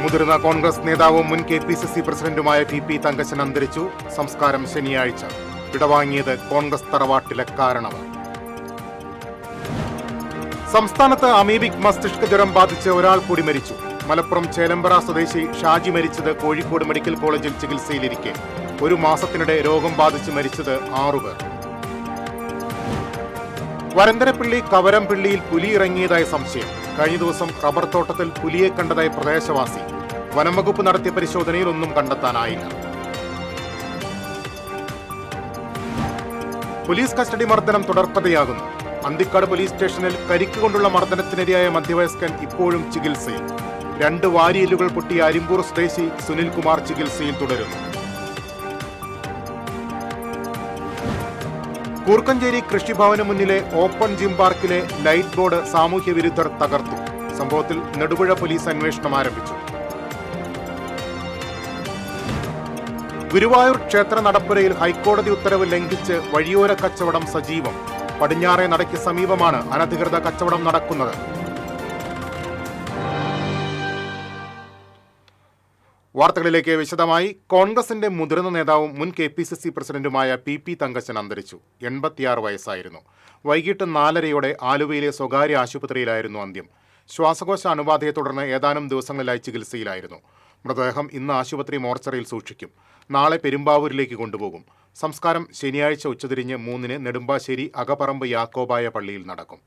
മുതിർന്ന കോൺഗ്രസ് നേതാവും മുൻ KPCC പ്രസിഡന്റുമായ PP തങ്കച്ചൻ അന്തരിച്ചു. സംസ്കാരം ശനിയാഴ്ച. വിടവാങ്ങിയത് കോൺഗ്രസ് തറവാട്ടിലെ കാരണവർ. സംസ്ഥാനത്ത് അമീബിക് മസ്തിഷ്ക ജ്വരം ബാധിച്ച് ഒരാൾ കൂടി മരിച്ചു. മലപ്പുറം ചേലമ്പ്ര സ്വദേശി ഷാജി മരിച്ചത് കോഴിക്കോട് മെഡിക്കൽ കോളേജിൽ ചികിത്സയിലിരിക്കെ. ഒരു മാസത്തിനിടെ രോഗം ബാധിച്ച് മരിച്ചത് 6 പേർ. വരന്തരപ്പള്ളി കവരംപള്ളിയിൽ പുലി ഇറങ്ങിയതായി സംശയം. കഴിഞ്ഞ ദിവസം റബ്ബർ തോട്ടത്തിൽ പുലിയെ കണ്ടതായി പ്രദേശവാസി. വനംവകുപ്പ് നടത്തിയ പരിശോധനയിൽ ഒന്നും കണ്ടെത്താനായില്ല. പോലീസ് കസ്റ്റഡി മർദ്ദനം തുടർക്കഥയാകുന്നു. അന്തിക്കാട് പോലീസ് സ്റ്റേഷനിൽ കരിക്ക് കൊണ്ടുള്ള മർദ്ദനത്തിനിരയായ മധ്യവയസ്കൻ ഇപ്പോഴും ചികിത്സയിൽ. 2 വാരിയെല്ലുകൾ പൊട്ടിയ അരിമ്പൂർ സ്വദേശി സുനിൽകുമാർ ചികിത്സയിൽ തുടരുന്നു. കൂർക്കഞ്ചേരി കൃഷിഭവന് മുന്നിലെ ഓപ്പൺ ജിം പാർക്കിലെ ലൈറ്റ് ബോർഡ് സാമൂഹ്യ വിരുദ്ധർ തകർത്തു. സംഭവത്തിൽ നെടുപുഴ പോലീസ് അന്വേഷണം ആരംഭിച്ചു. ഗുരുവായൂർ ക്ഷേത്ര നടപ്പുരയിൽ ഹൈക്കോടതി ഉത്തരവ് ലംഘിച്ച് വഴിയോര കച്ചവടം സജീവം. പടിഞ്ഞാറേ നടയ്ക്ക് സമീപമാണ് അനധികൃത കച്ചവടം നടക്കുന്നത്. വാർത്തകളിലേക്ക് വിശദമായി. കോൺഗ്രസിന്റെ മുതിർന്ന നേതാവും മുൻ KPCC പ്രസിഡന്റുമായ PP തങ്കച്ചൻ അന്തരിച്ചു. 86 വയസ്സായിരുന്നു. വൈകിട്ട് 4:30 ആലുവയിലെ സ്വകാര്യ ആശുപത്രിയിലായിരുന്നു അന്ത്യം. ശ്വാസകോശ അണുബാധയെ തുടർന്ന് ഏതാനും ദിവസങ്ങളിലായി ചികിത്സയിലായിരുന്നു. മൃതദേഹം ഇന്ന് ആശുപത്രി മോർച്ചറിയിൽ സൂക്ഷിക്കും. നാളെ പെരുമ്പാവൂരിലേക്ക് കൊണ്ടുപോകും. സംസ്കാരം ശനിയാഴ്ച ഉച്ചതിരിഞ്ഞ് 3-ന് നെടുമ്പാശ്ശേരി അകപ്പറമ്പ് യാക്കോബായ പള്ളിയിൽ നടക്കും.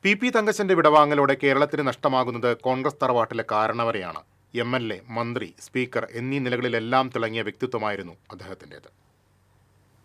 PP തങ്കച്ചന്റെ വിടവാങ്ങലോടെ കേരളത്തിന് നഷ്ടമാകുന്നത് കോൺഗ്രസ് തറവാട്ടിലെ കാരണവരെയാണ്. MLA, മന്ത്രി, സ്പീക്കർ എന്നീ നിലകളിലെല്ലാം തിളങ്ങിയ വ്യക്തിത്വമായിരുന്നു അദ്ദേഹത്തിൻ്റെത്.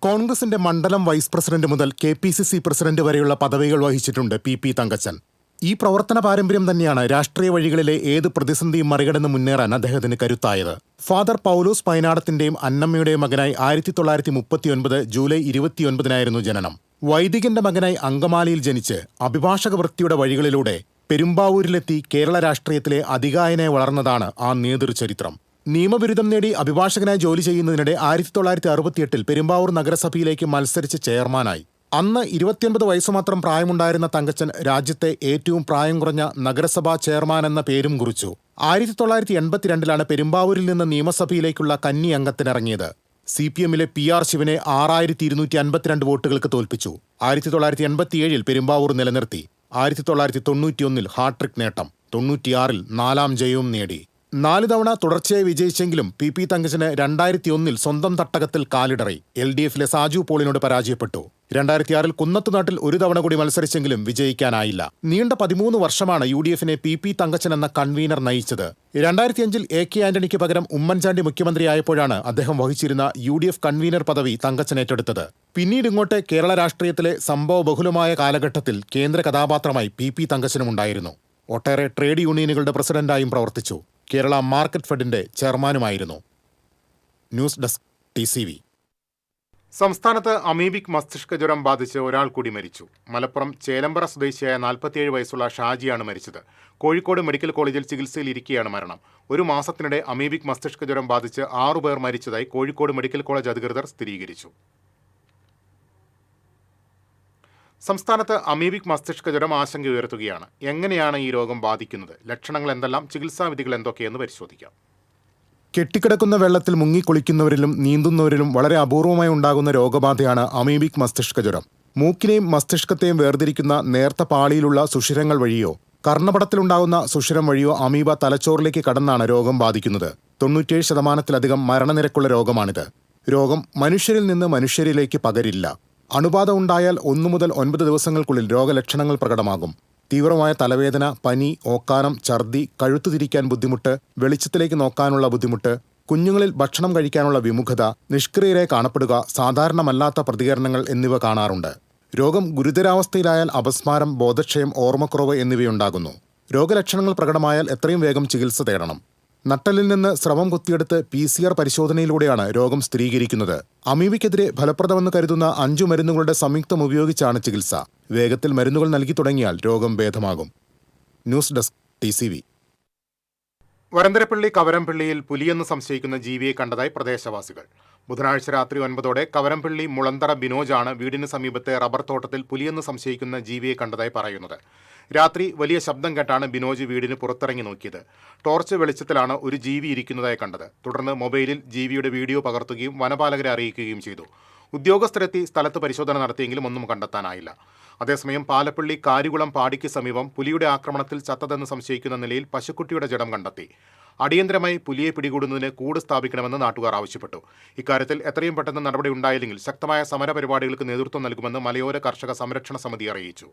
കോൺഗ്രസിന്റെ മണ്ഡലം വൈസ് പ്രസിഡന്റ് മുതൽ KPCC പ്രസിഡന്റ് വരെയുള്ള പദവികൾ വഹിച്ചിട്ടുണ്ട് PP തങ്കച്ചൻ. ഈ പ്രവർത്തന പാരമ്പര്യം തന്നെയാണ് രാഷ്ട്രീയ വഴികളിലെ ഏത് പ്രതിസന്ധിയും മറികടന്ന് മുന്നേറാൻ അദ്ദേഹത്തിന് കരുത്തായത്. ഫാദർ പൗലോസ് പൈനാടത്തിന്റെയും അന്നമ്മയുടെയും മകനായി 1939 ജൂലൈ 29-നായിരുന്നു ജനനം. വൈദികന്റെ മകനായി അങ്കമാലിയിൽ ജനിച്ച് അഭിഭാഷക വൃത്തിയുടെ വഴികളിലൂടെ പെരുമ്പാവൂരിലെത്തി കേരള രാഷ്ട്രീയത്തിലെ അതികായനെ വളർന്നതാണ് ആ നേതൃചരിത്രം. നിയമബിരുദം നേടി അഭിഭാഷകനായി ജോലി ചെയ്യുന്നതിനിടെ 1968 പെരുമ്പാവൂർ നഗരസഭയിലേക്ക് മത്സരിച്ച് ചെയർമാനായി. അന്ന് 29 വയസ്സ് മാത്രം പ്രായമുണ്ടായിരുന്ന തങ്കച്ചൻ രാജ്യത്തെ ഏറ്റവും പ്രായം കുറഞ്ഞ നഗരസഭാ ചെയർമാൻ എന്ന പേരും കുറിച്ചു. 1982 പെരുമ്പാവൂരിൽ നിന്ന് നിയമസഭയിലേക്കുള്ള കന്നി അംഗത്തിനിറങ്ങിയത്. CPM-ലെ PR ശിവനെ 6252 വോട്ടുകൾക്ക് തോൽപ്പിച്ചു. 1987 പെരുമ്പാവൂർ നിലനിർത്തി. 1991 ഹാട്രിക് നേട്ടം. 96 4ാം ജയവും നേടി. 4 തവണ തുടർച്ചയായി വിജയിച്ചെങ്കിലും PP തങ്കച്ചന് 2001 സ്വന്തം തട്ടകത്തിൽ കാലിടറി. LDF-ലെ സാജു പോളിനോട് പരാജയപ്പെട്ടു. 2006 കുന്നത്തുനാട്ടിൽ 1 തവണ കൂടി മത്സരിച്ചെങ്കിലും വിജയിക്കാനായില്ല. നീണ്ട 13 വർഷമാണ് UDF-നെ PP തങ്കച്ചൻ എന്ന കൺവീനർ നയിച്ചത്. 2005 AK ആന്റണിക്ക് പകരം ഉമ്മൻചാണ്ടി മുഖ്യമന്ത്രിയായപ്പോഴാണ് അദ്ദേഹം വഹിച്ചിരുന്ന UDF കൺവീനർ പദവി തങ്കച്ചൻ ഏറ്റെടുത്തത്. പിന്നീട് ഇങ്ങോട്ട് കേരള രാഷ്ട്രീയത്തിലെ സംഭവബഹുലമായ കാലഘട്ടത്തിൽ കേന്ദ്ര കഥാപാത്രമായി PP തങ്കച്ചനുമുണ്ടായിരുന്നു. ഒട്ടേറെ ട്രേഡ് യൂണിയനുകളുടെ പ്രസിഡന്റായും പ്രവർത്തിച്ചു. കേരള മാർക്കറ്റ് ഫെഡിന്റെ ചെയർമാനുമായിരുന്നു. News desk TCV. സംസ്ഥാനത്ത് അമീബിക് മസ്തിഷ്ക ജ്വരം ബാധിച്ച് ഒരാൾ കൂടി മരിച്ചു. മലപ്പുറം ചേലമ്പ്ര സ്വദേശിയായ 47 വയസ്സുള്ള ഷാജിയാണ് മരിച്ചത്. കോഴിക്കോട് മെഡിക്കൽ കോളേജിൽ ചികിത്സയിലിരിക്കെയാണ് മരണം. ഒരു മാസത്തിനിടെ അമീബിക് മസ്തിഷ്ക ജ്വരം ബാധിച്ച് 6 പേർ മരിച്ചതായി കോഴിക്കോട് മെഡിക്കൽ കോളേജ് അധികൃതർ സ്ഥിരീകരിച്ചു. സംസ്ഥാനത്ത് അമീബിക് മസ്തിഷ്ക ജ്വരം ആശങ്ക ഉയർത്തുകയാണ്. എങ്ങനെയാണ് ഈ രോഗം ബാധിക്കുന്നത്? ലക്ഷണങ്ങൾ എന്തെല്ലാം? ചികിത്സാവിധികൾ എന്തൊക്കെയെന്ന് പരിശോധിക്കാം. കെട്ടിക്കിടക്കുന്ന വെള്ളത്തിൽ മുങ്ങിക്കുളിക്കുന്നവരിലും നീന്തുന്നവരിലും വളരെ അപൂർവമായി ഉണ്ടാകുന്ന രോഗബാധയാണ് അമീബിക് മസ്തിഷ്ക ജ്വരം. മൂക്കിനെയും മസ്തിഷ്കത്തെയും വേർതിരിക്കുന്ന നേർത്ത പാളിയിലുള്ള സുഷിരങ്ങൾ വഴിയോ കർണപടത്തിലുണ്ടാകുന്ന സുഷിരം വഴിയോ അമീബ തലച്ചോറിലേക്ക് കടന്നാണ് രോഗം ബാധിക്കുന്നത്. 97% മരണനിരക്കുള്ള രോഗമാണിത്. രോഗം മനുഷ്യരിൽ നിന്ന് മനുഷ്യരിലേക്ക് പകരില്ല. അണുബാധ ഉണ്ടായാൽ 1 മുതൽ 9 ദിവസങ്ങൾക്കുള്ളിൽ രോഗലക്ഷണങ്ങൾ പ്രകടമാകും. തീവ്രമായ തലവേദന, പനി, ഓക്കാനം, ഛർദി, കഴുത്തു തിരിക്കാൻ ബുദ്ധിമുട്ട്, വെളിച്ചത്തിലേക്ക് നോക്കാനുള്ള ബുദ്ധിമുട്ട്, കുഞ്ഞുങ്ങളിൽ ഭക്ഷണം കഴിക്കാനുള്ള വിമുഖത, നിഷ്ക്രിയരായി കാണപ്പെടുക, സാധാരണമല്ലാത്ത പ്രതികരണങ്ങൾ എന്നിവ കാണാറുണ്ട്. രോഗം ഗുരുതരാവസ്ഥയിലായാൽ അപസ്മാരം, ബോധക്ഷയം, ഓർമ്മക്കുറവ് എന്നിവയുണ്ടാകുന്നു. രോഗലക്ഷണങ്ങൾ പ്രകടമായാൽ എത്രയും വേഗം ചികിത്സ തേടണം. നട്ടലിൽ നിന്ന് സ്രവം കുത്തിയെടുത്ത് PCR പരിശോധനയിലൂടെയാണ് രോഗം സ്ഥിരീകരിക്കുന്നത്. അമീബയ്ക്കെതിരെ ഫലപ്രദമെന്ന് കരുതുന്ന 5 മരുന്നുകളുടെ സംയുക്തം ഉപയോഗിച്ചാണ് ചികിത്സ. വേഗത്തിൽ മരുന്നുകൾ നൽകി തുടങ്ങിയാൽ രോഗം ഭേദമാകും. News desk TCV. വരന്തരപ്പള്ളി കവരംപള്ളിയിൽ പുലിയെന്ന് സംശയിക്കുന്ന ജീവിയെ കണ്ടതായി പ്രദേശവാസികൾ. ബുധനാഴ്ച രാത്രി 9 കവരംപള്ളി മുളന്തറ ബിനോജാണ് വീടിന് സമീപത്തെ റബ്ബർ തോട്ടത്തിൽ പുലിയെന്ന് സംശയിക്കുന്ന ജീവിയെ കണ്ടതായി പറയുന്നത്. രാത്രി വലിയ ശബ്ദം കേട്ടാണ് ബിനോജ് വീടിന് പുറത്തിറങ്ങി നോക്കിയത്. ടോർച്ച് വെളിച്ചത്തിലാണ് ഒരു ജീവി ഇരിക്കുന്നതായി കണ്ടത്. തുടർന്ന് മൊബൈലിൽ ജീവിയുടെ വീഡിയോ പകർത്തുകയും വനപാലകരെ അറിയിക്കുകയും ചെയ്തു. ഉദ്യോഗസ്ഥരെത്തി സ്ഥലത്ത് പരിശോധന നടത്തിയെങ്കിലും ഒന്നും കണ്ടെത്താനായില്ല. അതേസമയം പാലപ്പള്ളി കാരികുളം പാടിക്ക് സമീപം പുലിയുടെ ആക്രമണത്തിൽ ചത്തതെന്ന് സംശയിക്കുന്ന നിലയിൽ പശുക്കുട്ടിയുടെ ജഡം കണ്ടെത്തി. അടിയന്തരമായി പുലിയെ പിടികൂടുന്നതിന് കൂട് സ്ഥാപിക്കണമെന്ന് നാട്ടുകാർ ആവശ്യപ്പെട്ടു. ഇക്കാര്യത്തിൽ എത്രയും പെട്ടെന്ന് നടപടി ഉണ്ടായില്ലെങ്കിൽ ശക്തമായ സമരപരിപാടികൾക്ക് നേതൃത്വം നൽകുമെന്ന് മലയോര കർഷക സംരക്ഷണ സമിതി അറിയിച്ചു.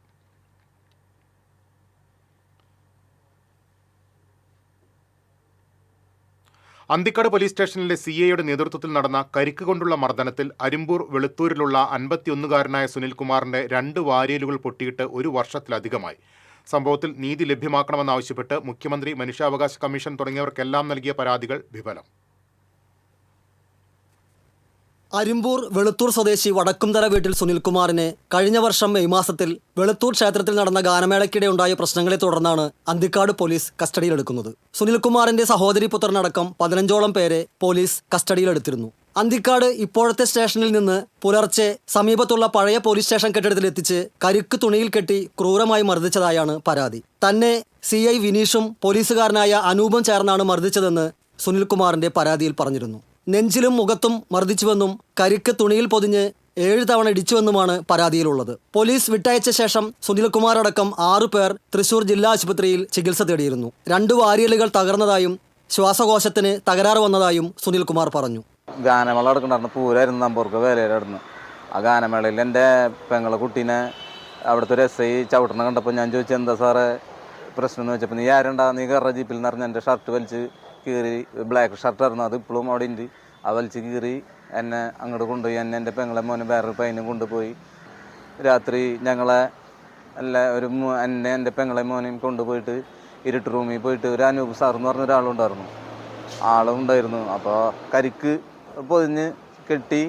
അന്തിക്കാട് പോലീസ് സ്റ്റേഷനിലെ CIയുടെ നേതൃത്വത്തിൽ നടന്ന കരിക്ക് കൊണ്ടുള്ള മർദ്ദനത്തിൽ അരിമ്പൂർ വെളുത്തൂരിലുള്ള 51-കാരനായ സുനിൽകുമാറിന്റെ 2 വാരിയലുകൾ പൊട്ടിയിട്ട് 1 വർഷത്തിലധികമായി. സംഭവത്തിൽ നീതി ലഭ്യമാക്കണമെന്നാവശ്യപ്പെട്ട് മുഖ്യമന്ത്രി, മനുഷ്യാവകാശ കമ്മീഷൻ തുടങ്ങിയവർക്കെല്ലാം നൽകിയ പരാതികൾ വിഫലം. അരിമ്പൂർ വെളുത്തൂർ സ്വദേശി വടക്കുംതല വീട്ടിൽ സുനിൽകുമാറിനെ കഴിഞ്ഞ വർഷം മെയ് മാസത്തിൽ വെളുത്തൂർ ക്ഷേത്രത്തിൽ നടന്ന ഗാനമേളയ്ക്കിടെ ഉണ്ടായ പ്രശ്നങ്ങളെ തുടർന്നാണ് അന്തിക്കാട് പോലീസ് കസ്റ്റഡിയിലെടുക്കുന്നത്. സുനിൽകുമാറിന്റെ സഹോദരി പുത്രനടക്കം 15ഓളം പേരെ പോലീസ് കസ്റ്റഡിയിലെടുത്തിരുന്നു. അന്തിക്കാട് ഇപ്പോഴത്തെ സ്റ്റേഷനിൽ നിന്ന് പുലർച്ചെ സമീപത്തുള്ള പഴയ പോലീസ് സ്റ്റേഷൻ കെട്ടിടത്തിലെത്തിച്ച് കരിക്ക് തുണിയിൽ കെട്ടി ക്രൂരമായി മർദ്ദിച്ചതായാണ് പരാതി. തന്നെ CI വിനീഷും പോലീസുകാരനായ അനൂപും ചേർന്നാണ് മർദ്ദിച്ചതെന്ന് സുനിൽകുമാറിന്റെ പരാതിയിൽ പറഞ്ഞിരുന്നു. നെഞ്ചിലും മുഖത്തും മർദ്ദിച്ചുവെന്നും കരിക്ക് തുണിയിൽ പൊതിഞ്ഞ് 7 തവണ ഇടിച്ചുവെന്നുമാണ് പരാതിയിലുള്ളത്. പോലീസ് വിട്ടയച്ച ശേഷം സുനിൽകുമാർ അടക്കം 6 പേർ തൃശൂർ ജില്ലാ ആശുപത്രിയിൽ ചികിത്സ തേടിയിരുന്നു. 2 വാരിയലുകൾ തകർന്നതായും ശ്വാസകോശത്തിന് തകരാറ് വന്നതായും സുനിൽകുമാർ പറഞ്ഞു. ഗാനമേള നടക്കണ്ടായിരുന്നു, പൂരായിരുന്നു നമ്പൂർക്ക് വേലയിലായിരുന്നു. ആ ഗാനമേളയിൽ എൻ്റെ പെങ്ങളെ കുട്ടീനെ അവിടുത്തെ ഒരു SI ചവിട്ടണ കണ്ടപ്പോൾ ഞാൻ ചോദിച്ചു, എന്താ സാറേ പ്രശ്നം എന്ന് വെച്ചപ്പോൾ, നീ ആരുണ്ടാ, നീ കയറ ജീപ്പിൽ എന്ന് പറഞ്ഞ് എൻ്റെ ഷർട്ട് വലിച്ച് കീറി, ബ്ലാക്ക് ഷർട്ടായിരുന്നു, അത് ഇപ്പോഴും അവിടെ ഉണ്ട്. ആ വലിച്ച് കീറി എന്നെ അങ്ങോട്ട് കൊണ്ടുപോയി. എൻ്റെ പെങ്ങളെ മോനെ വേറൊരു പയ്യനും കൊണ്ടുപോയി. രാത്രി ഞങ്ങളെ എൻ്റെ പെങ്ങളെ മോനെയും കൊണ്ടുപോയിട്ട് ഇരുട്ട് റൂമിൽ പോയിട്ട് ഒരു അനൂപ് സാർ എന്ന് പറഞ്ഞ ഒരാളുണ്ടായിരുന്നു. ആളുണ്ടായിരുന്നു. അപ്പോൾ കരിക്ക് പൊതിഞ്ഞ് കെട്ടി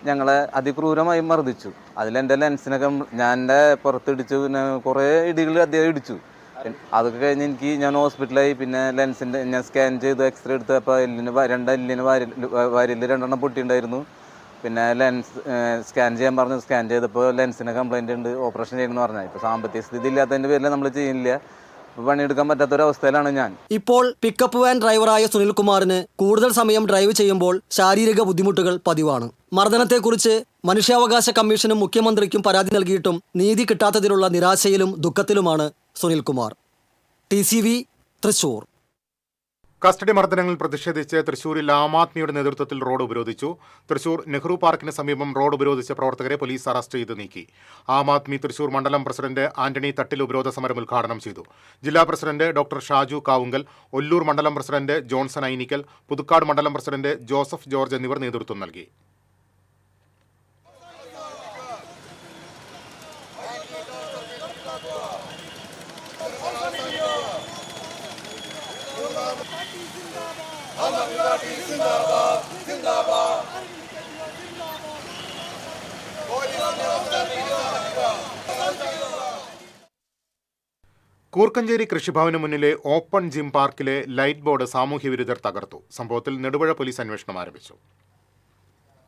ഞങ്ങളെ അതിക്രൂരമായി മർദ്ദിച്ചു. അതിലെൻ്റെ ലെൻസിനൊക്കെ ഞാൻ എൻ്റെ പുറത്തിടിച്ചു. പിന്നെ കുറേ ഇടികൾ അദ്ദേഹം ഇടിച്ചു. അതൊക്കെ കഴിഞ്ഞ് ഞാൻ ഹോസ്പിറ്റലായി. പിന്നെ ലെൻസിൻ്റെ ഞാൻ സ്കാൻ ചെയ്തു, എക്സ്റേ എടുത്ത്. അപ്പോൾ എല്ലിന് 2 എല്ലിന് വാരിൽ 2 എണ്ണം പൊട്ടിയിട്ടുണ്ടായിരുന്നു. പിന്നെ ലെൻസ് സ്കാൻ ചെയ്യാൻ പറഞ്ഞു. സ്കാൻ ചെയ്തപ്പോൾ ലെൻസിന് കംപ്ലൈൻറ്റ് ഉണ്ട്, ഓപ്പറേഷൻ ചെയ്യണമെന്ന് പറഞ്ഞാൽ. ഇപ്പോൾ സാമ്പത്തിക സ്ഥിതി ഇല്ലാത്തതിൻ്റെ പേരിൽ നമ്മൾ ചെയ്യുന്നില്ല. പണിയെടുക്കാൻ പറ്റാത്തൊരവസ്ഥയിലാണ് ഞാൻ. ഇപ്പോൾ പിക്കപ്പ് വാൻ ഡ്രൈവറായ സുനിൽകുമാറിന് കൂടുതൽ സമയം ഡ്രൈവ് ചെയ്യുമ്പോൾ ശാരീരിക ബുദ്ധിമുട്ടുകൾ പതിവാണ്. മർദ്ദനത്തെക്കുറിച്ച് മനുഷ്യാവകാശ കമ്മീഷനും മുഖ്യമന്ത്രിക്കും പരാതി നൽകിയിട്ടും നീതി കിട്ടാത്തതിലുള്ള നിരാശയിലും ദുഃഖത്തിലുമാണ് സുനിൽകുമാർ. TCV തൃശൂർ. കസ്റ്റഡി മർദ്ദനങ്ങളിൽ പ്രതിഷേധിച്ച് തൃശൂരിൽ ആം ആദ്മിയുടെ നേതൃത്വത്തിൽ റോഡ് ഉപരോധിച്ചു. തൃശൂർ നെഹ്റു പാർക്കിന് സമീപം റോഡ് ഉപരോധിച്ച പ്രവർത്തകരെ പോലീസ് അറസ്റ്റ് ചെയ്ത് നീക്കി. ആം ആദ്മി തൃശൂർ മണ്ഡലം പ്രസിഡന്റ് ആന്റണി തട്ടിൽ ഉപരോധ സമരം ഉദ്ഘാടനം ചെയ്തു. ജില്ലാ പ്രസിഡന്റ് ഡോക്ടർ ഷാജു കാവുങ്കൽ, ഒല്ലൂർ മണ്ഡലം പ്രസിഡന്റ് ജോൺസൺ ഐനിക്കൽ, പുതുക്കാട് മണ്ഡലം പ്രസിഡന്റ് ജോസഫ് ജോർജ് എന്നിവർ നേതൃത്വം നൽകി. കൂർക്കഞ്ചേരി കൃഷിഭവന് മുന്നിലെ ഓപ്പൺ ജിം പാർക്കിലെ ലൈറ്റ് ബോർഡ് സാമൂഹ്യവിരുദ്ധർ തകർത്തു. സംഭവത്തിൽ നെടുപുഴ പോലീസ് അന്വേഷണം ആരംഭിച്ചു.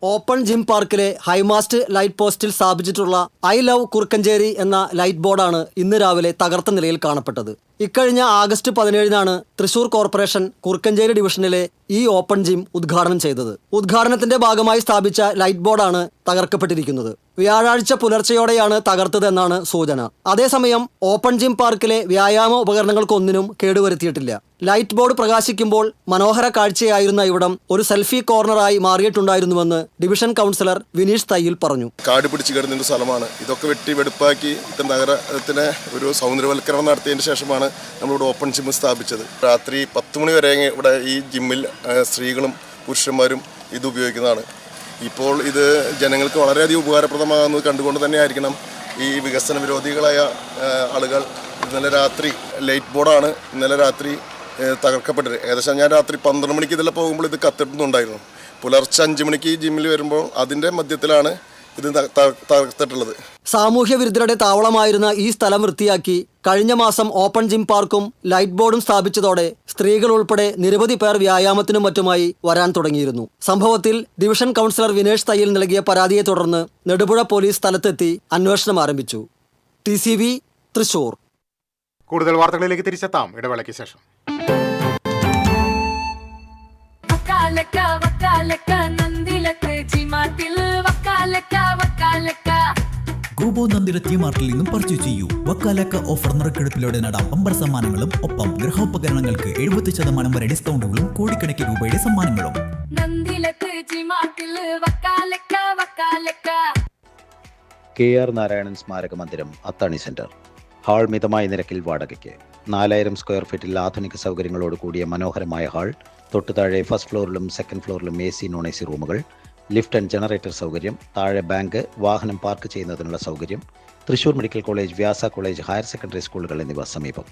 ഓപ്പൺ ജിം പാർക്കിലെ ഹൈമാസ്റ്റ് ലൈറ്റ് പോസ്റ്റിൽ സ്ഥാപിച്ചിട്ടുള്ള ഐ ലവ് കുറുക്കഞ്ചേരി എന്ന ലൈറ്റ് ബോർഡാണ് ഇന്ന് രാവിലെ തകർത്ത നിലയിൽ കാണപ്പെട്ടത്. ഇക്കഴിഞ്ഞ ആഗസ്റ്റ് 17-നാണ് തൃശൂർ കോർപ്പറേഷൻ കുറുക്കഞ്ചേരി ഡിവിഷനിലെ ഈ ഓപ്പൺ ജിം ഉദ്ഘാടനം ചെയ്തത്. ഉദ്ഘാടനത്തിന്റെ ഭാഗമായി സ്ഥാപിച്ച ലൈറ്റ് ബോർഡാണ് തകർക്കപ്പെട്ടിരിക്കുന്നത്. വ്യാഴാഴ്ച പുലർച്ചെയോടെയാണ് തകർത്തതെന്നാണ് സൂചന. അതേസമയം ഓപ്പൺ ജിം പാർക്കിലെ വ്യായാമ ഉപകരണങ്ങൾക്കൊന്നിനും കേടുവരുത്തിയിട്ടില്ല. ലൈറ്റ് ബോർഡ് പ്രകാശിക്കുമ്പോൾ മനോഹര കാഴ്ചയായിരുന്ന ഇവിടം ഒരു സെൽഫി കോർണറായി മാറിയിട്ടുണ്ടായിരുന്നുവെന്ന് ഡിവിഷൻ കൗൺസിലർ വിനീഷ് തയ്യിൽ പറഞ്ഞു. കാട് പിടിച്ച് കിടന്നൊരു സ്ഥലമാണ്. ഇതൊക്കെ വെട്ടി വെടുപ്പാക്കി നഗരത്തിന് ഒരു സൗന്ദര്യവൽക്കരണം നടത്തിയതിന് ശേഷമാണ് നമ്മളിവിടെ ഓപ്പൺ ജിം സ്ഥാപിച്ചത്. രാത്രി 10 മണി വരെ ഇവിടെ ഈ ജിമ്മിൽ സ്ത്രീകളും പുരുഷന്മാരും ഇത് ഉപയോഗിക്കുന്നതാണ്. ഇപ്പോൾ ഇത് ജനങ്ങൾക്ക് വളരെയധികം ഉപകാരപ്രദമാകുന്നത് കണ്ടുകൊണ്ട് തന്നെ ആയിരിക്കണം ഈ വികസന വിരോധികളായ ആളുകൾ ഇന്നലെ രാത്രി ലൈറ്റ് ബോർഡാണ് ഇന്നലെ രാത്രി തകർക്കപ്പെട്ടത്. ഏകദേശം ഞാൻ രാത്രി 12 മണിക്ക് ഇതെല്ലാം പോകുമ്പോൾ ഇത് കത്തിട്ടുന്നുണ്ടായിരുന്നു. പുലർച്ചെ 5 മണിക്ക് ജിമ്മിൽ വരുമ്പോൾ അതിൻ്റെ മധ്യത്തിലാണ് ഇത് തകർത്തിട്ടുള്ളത്. സാമൂഹ്യ വിരുദ്ധരുടെ താവളമായിരുന്ന ഈ സ്ഥലം വൃത്തിയാക്കി കഴിഞ്ഞ മാസം ഓപ്പൺ ജിം പാർക്കും ലൈറ്റ് ബോർഡും സ്ഥാപിച്ചതോടെ സ്ത്രീകൾ ഉൾപ്പെടെ നിരവധി പേർ വ്യായാമത്തിനും മറ്റുമായി വരാൻ തുടങ്ങിയിരുന്നു. സംഭവത്തിൽ ഡിവിഷൻ കൗൺസിലർ വിനേഷ് തയ്യിൽ നൽകിയ പരാതിയെ തുടർന്ന് നെടുപുഴ പോലീസ് സ്ഥലത്തെത്തി അന്വേഷണം ആരംഭിച്ചു. TCV തൃശൂർ. കൂടുതൽ വാർത്തകളിലേക്ക് തിരിച്ചെത്താം ഇടവേളയ്ക്ക് ശേഷം. ഗോബോ നന്ദിര ടി-മാർട്ടിൽ നിന്നും പർച്ചേസ് ചെയ്യൂ. വക്കാലക്ക ഓഫർ നറുക്കെടുപ്പിലൂടെ നേടാം ബമ്പർ സമ്മാനങ്ങളും ഒപ്പം ഗൃഹോപകരണങ്ങൾക്ക് 70% വരെ ഡിസ്കൗണ്ടുകളും കോടിക്കണക്കിന് രൂപയുടെ സമ്മാനങ്ങളും. KR നാരായണൻ സ്മാരക മന്ദിരം അത്താണി സെന്റർ. ഹാൾ മിതമായ നിരക്കിൽ വാടകയ്ക്ക്. 4000 സ്ക്വയർ ഫീറ്റിൽ ആധുനിക സൗകര്യങ്ങളോട് കൂടിയ മനോഹരമായ ഹാൾ. തൊട്ടുതാഴെ ഫസ്റ്റ് ഫ്ലോറിലും സെക്കൻഡ് ഫ്ലോറിലും AC non-AC റൂമുകൾ, ലിഫ്റ്റ് ആൻഡ് ജനറേറ്റർ സൗകര്യം, താഴെ ബാങ്ക്, വാഹനം പാർക്ക് ചെയ്യുന്നതിനുള്ള സൗകര്യം. തൃശൂർ മെഡിക്കൽ കോളേജ്, വ്യാസ കോളേജ്, ഹയർ സെക്കൻഡറി സ്കൂളുകൾ എന്നിവ സമീപം.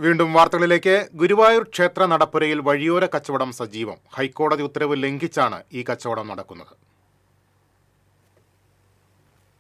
വീണ്ടും വാർത്തകളിലേക്ക്. ഗുരുവായൂർ ക്ഷേത്ര നടപ്പുരയിൽ വഴിയോര കച്ചവടം സജീവം. ഹൈക്കോടതി ഉത്തരവ് ലംഘിച്ചാണ് ഈ കച്ചവടം നടക്കുന്നത്.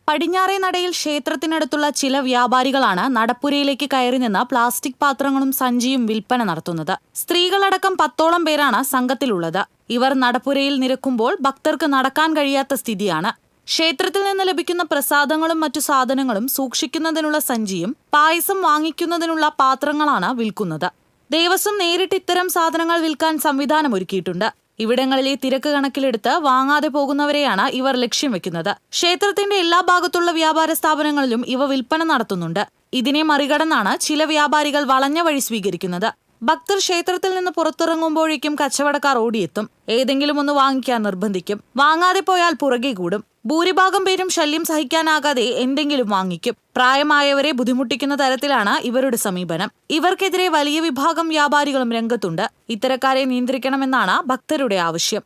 പടിഞ്ഞാറേ നടയിൽ ക്ഷേത്രത്തിനടുത്തുള്ള ചില വ്യാപാരികളാണ് നടപ്പുരയിലേക്ക് കയറി നിന്ന് പ്ലാസ്റ്റിക് പാത്രങ്ങളും സഞ്ചിയും വിൽപ്പന നടത്തുന്നത്. സ്ത്രീകളടക്കം 10ഓളം പേരാണ് സംഘത്തിലുള്ളത്. ഇവർ നടപ്പുരയിൽ നിരക്കുമ്പോൾ ഭക്തർക്ക് നടക്കാൻ കഴിയാത്ത സ്ഥിതിയാണ്. ക്ഷേത്രത്തിൽ നിന്ന് ലഭിക്കുന്ന പ്രസാദങ്ങളും മറ്റു സാധനങ്ങളും സൂക്ഷിക്കുന്നതിനുള്ള സഞ്ചിയും പായസം വാങ്ങിക്കുന്നതിനുള്ള പാത്രങ്ങളാണ് വിൽക്കുന്നത്. ദേവസ്വം നേരിട്ട് ഇത്തരം സാധനങ്ങൾ വിൽക്കാൻ സംവിധാനമൊരുക്കിയിട്ടുണ്ട്. ഇവിടങ്ങളിലെ തിരക്ക് കണക്കിലെടുത്ത് വാങ്ങാതെ പോകുന്നവരെയാണ് ഇവർ ലക്ഷ്യം വെക്കുന്നത്. ക്ഷേത്രത്തിന്റെ എല്ലാ ഭാഗത്തുള്ള വ്യാപാര സ്ഥാപനങ്ങളിലും ഇവ വിൽപ്പന നടത്തുന്നുണ്ട്. ഇതിനെ മറികടന്നാണ് ചില വ്യാപാരികൾ വളഞ്ഞ വഴി സ്വീകരിക്കുന്നത്. ഭക്തർ ക്ഷേത്രത്തിൽ നിന്ന് പുറത്തിറങ്ങുമ്പോഴേക്കും കച്ചവടക്കാർ ഓടിയെത്തും. ഏതെങ്കിലും ഒന്ന് വാങ്ങിക്കാൻ നിർബന്ധിക്കും. വാങ്ങാതെ പോയാൽ പുറകെ കൂടും. ഭൂരിഭാഗം പേരും ശല്യം സഹിക്കാനാകാതെ എന്തെങ്കിലും വാങ്ങിക്കും. പ്രായമായവരെ ബുദ്ധിമുട്ടിക്കുന്ന തരത്തിലാണ് ഇവരുടെ സമീപനം. ഇവർക്കെതിരെ വലിയ വിഭാഗം വ്യാപാരികളും രംഗത്തുണ്ട്. ഇത്തരക്കാരെ നിയന്ത്രിക്കണമെന്നാണ് ഭക്തരുടെ ആവശ്യം.